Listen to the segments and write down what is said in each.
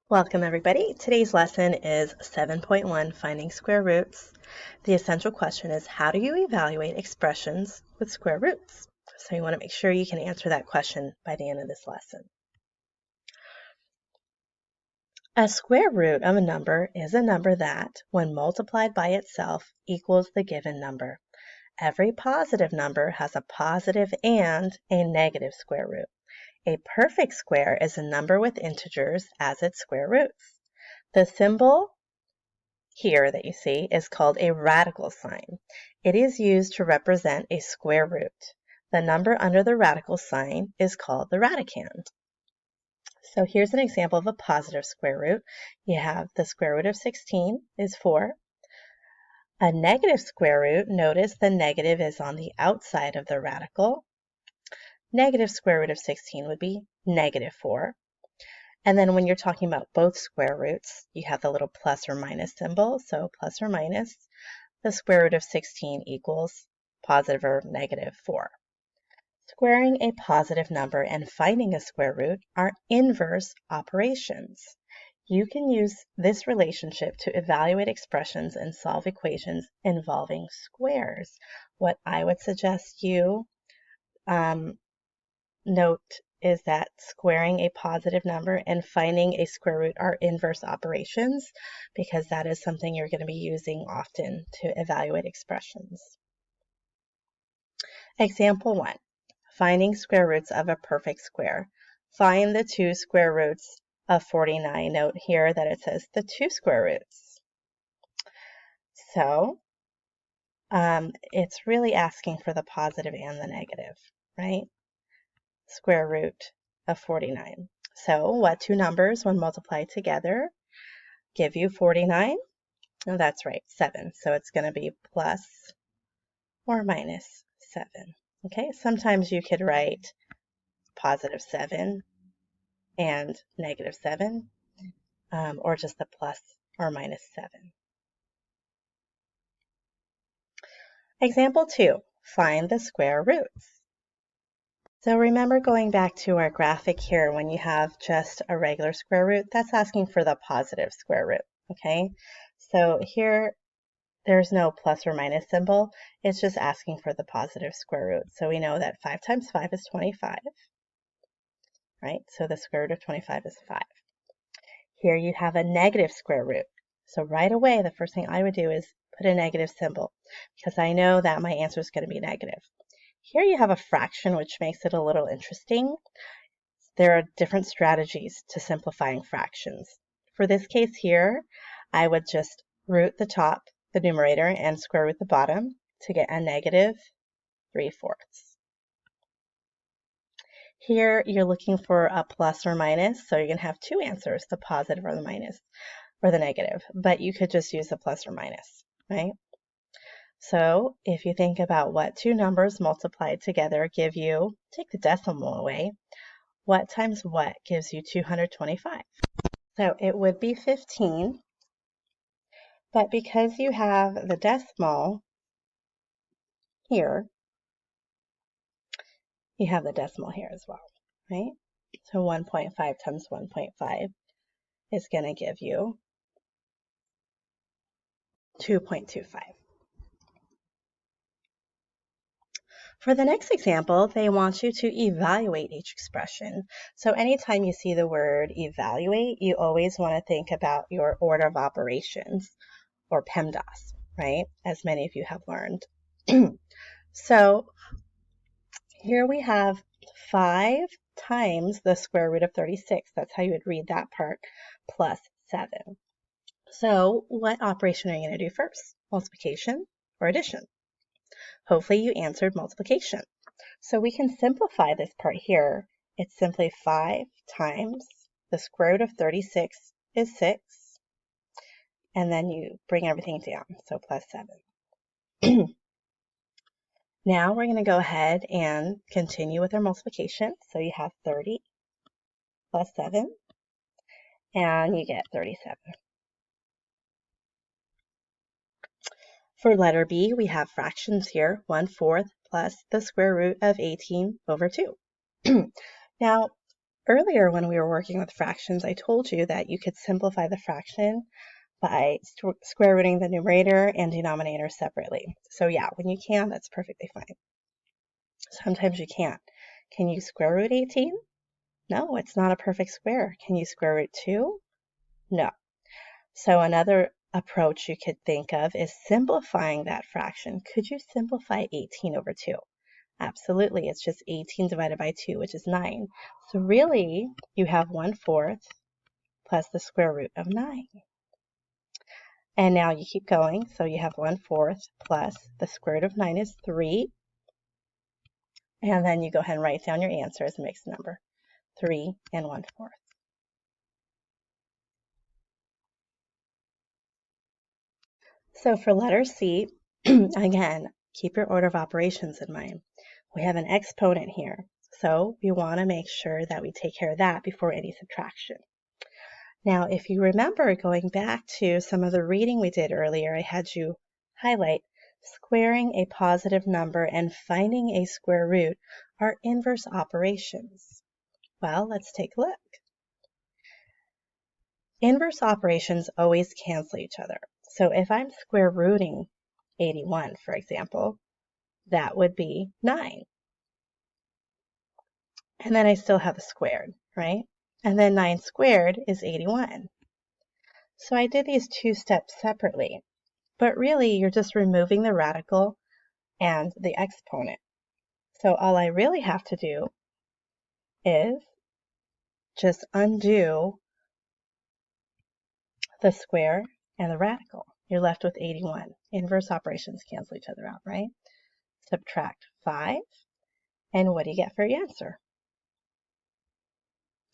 Welcome everybody. Today's lesson is 7.1, Finding Square Roots. The essential question is, how do you evaluate expressions with square roots? So you want to make sure you can answer that question by the end of this lesson. A square root of a number is a number that, when multiplied by itself, equals the given number. Every positive number has a positive and a negative square root. A perfect square is a number with integers as its square roots. The symbol here that you see is called a radical sign. It is used to represent a square root. The number under the radical sign is called the radicand. So here's an example of a positive square root. You have the square root of 16 is 4. A negative square root, notice the negative is on the outside of the radical. Negative square root of 16 would be negative 4. And then when you're talking about both square roots, you have the little plus or minus symbol. So plus or minus, the square root of 16 equals positive or negative 4. Squaring a positive number and finding a square root are inverse operations. You can use this relationship to evaluate expressions and solve equations involving squares. What I would suggest you note is that squaring a positive number and finding a square root are inverse operations, because that is something you're going to be using often to evaluate expressions. Example 1, finding square roots of a perfect square. Find the two square roots of 49. Note here that it says the two square roots. So it's really asking for the positive and the negative, right? Square root of 49. So what two numbers, when multiplied together, give you 49? Oh, that's right, 7. So it's going to be plus or minus 7. Okay, sometimes you could write positive 7 and negative 7, or just the plus or minus 7. Example 2, find the square roots. So remember, going back to our graphic here, when you have just a regular square root, that's asking for the positive square root, okay? So here, there's no plus or minus symbol. It's just asking for the positive square root. So we know that 5 times 5 is 25, right? So the square root of 25 is 5. Here you have a negative square root. So right away, the first thing I would do is put a negative symbol, because I know that my answer is going to be negative. Here you have a fraction, which makes it a little interesting. There are different strategies to simplifying fractions. For this case here, I would just root the top, the numerator, and square root the bottom to get a negative 3/4. Here you're looking for a plus or minus, so you're going to have two answers, the positive or the minus, or the negative, but you could just use the plus or minus, right? So if you think about what two numbers multiplied together give you, take the decimal away, what times what gives you 225? So it would be 15, but because you have the decimal here, you have the decimal here as well, right? So 1.5 times 1.5 is going to give you 2.25. For the next example, they want you to evaluate each expression. So anytime you see the word evaluate, you always want to think about your order of operations, or PEMDAS, right? As many of you have learned. So here we have 5 times the square root of 36. That's how you would read that part, plus 7. So what operation are you going to do first? Multiplication or addition? Hopefully you answered multiplication. So we can simplify this part here. It's simply 5 times the square root of 36 is 6. And then you bring everything down, so plus 7. Now we're going to go ahead and continue with our multiplication. So you have 30 plus 7, and you get 37. For letter B, we have fractions here, 1/4 plus the square root of 18 over 2. Now, Earlier when we were working with fractions, I told you that you could simplify the fraction by square rooting the numerator and denominator separately. So yeah, when you can, that's perfectly fine. Sometimes you can't. Can you square root 18? No, it's not a perfect square. Can you square root 2? No. So another approach you could think of is simplifying that fraction. Could you simplify 18 over 2? Absolutely. It's just 18 divided by 2, which is 9. So really, you have 1/4 plus the square root of 9. And now you keep going. So you have 1/4 plus the square root of 9 is 3. And then you go ahead and write down your answer as a mixed number, 3 and 1/4. So for letter C, again, keep your order of operations in mind. We have an exponent here, so we want to make sure that we take care of that before any subtraction. Now, if you remember going back to some of the reading we did earlier, I had you highlight squaring a positive number and finding a square root are inverse operations. Well, let's take a look. Inverse operations always cancel each other. So if I'm square rooting 81, for example, that would be 9. And then I still have a squared, right? And then 9 squared is 81. So I did these two steps separately, but really you're just removing the radical and the exponent. So all I really have to do is just undo the square and the radical. You're left with 81. Inverse operations cancel each other out, right? Subtract 5, and what do you get for your answer?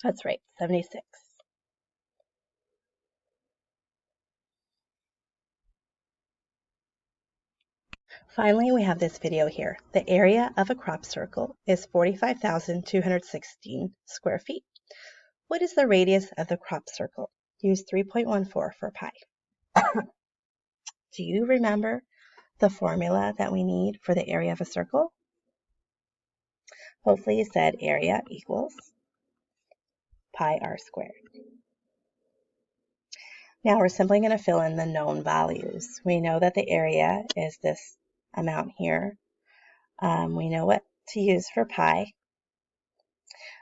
That's right, 76. Finally, we have this video here. The area of a crop circle is 45,216 square feet. What is the radius of the crop circle? Use 3.14 for pi. Do you remember the formula that we need for the area of a circle? Hopefully you said area equals pi r squared. Now we're simply going to fill in the known values. We know that the area is this amount here. We know what to use for pi,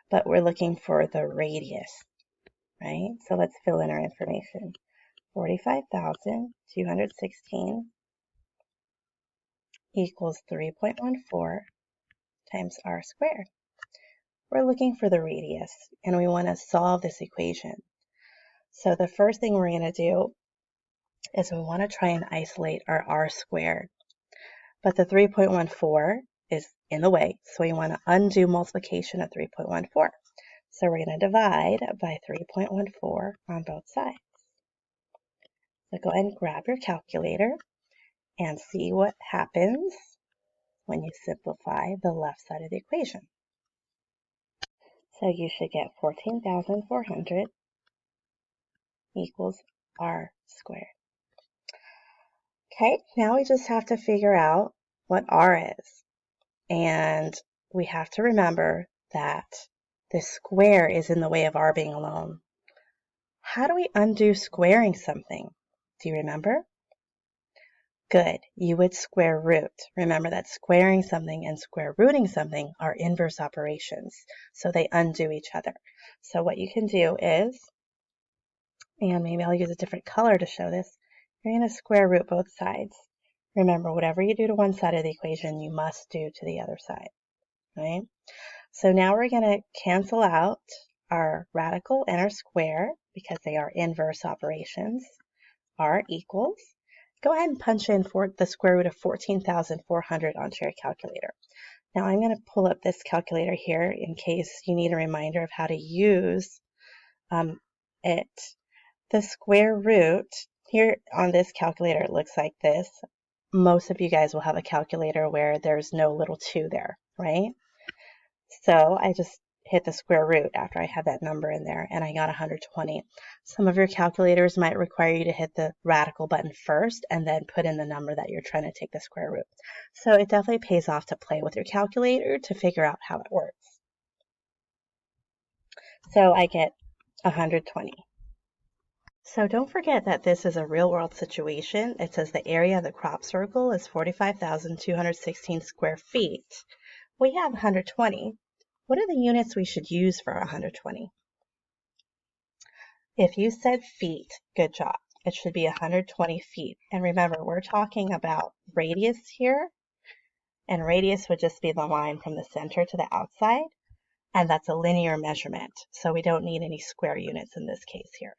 but we're looking for the radius, right? So let's fill in our information. 45,216 equals 3.14 times r squared. We're looking for the radius, and we want to solve this equation. So the first thing we're going to do is we want to try and isolate our r squared. But the 3.14 is in the way, so we want to undo multiplication of 3.14. So we're going to divide by 3.14 on both sides. So go ahead and grab your calculator and see what happens when you simplify the left side of the equation. So you should get 14,400 equals r squared. Okay, now we just have to figure out what r is. And we have to remember that the square is in the way of r being alone. How do we undo squaring something? Do you remember? Good. You would square root. Remember that squaring something and square rooting something are inverse operations, so they undo each other. So what you can do is, and maybe I'll use a different color to show this, you're going to square root both sides. Remember, whatever you do to one side of the equation, you must do to the other side, right? So now we're going to cancel out our radical and our square because they are inverse operations. R equals, go ahead and punch in for the square root of 14,400 onto your calculator. Now I'm going to pull up this calculator here in case you need a reminder of how to use it. The square root, here on this calculator it looks like this. Most of you guys will have a calculator where there's no little 2 there, right? So I just hit the square root after I had that number in there, and I got 120. Some of your calculators might require you to hit the radical button first and then put in the number that you're trying to take the square root. So it definitely pays off to play with your calculator to figure out how it works. So I get 120. So don't forget that this is a real-world situation. It says the area of the crop circle is 45,216 square feet. We have 120. What are the units we should use for 120? If you said feet, good job. It should be 120 feet. And remember, we're talking about radius here, and radius would just be the line from the center to the outside, and that's a linear measurement, so we don't need any square units in this case here.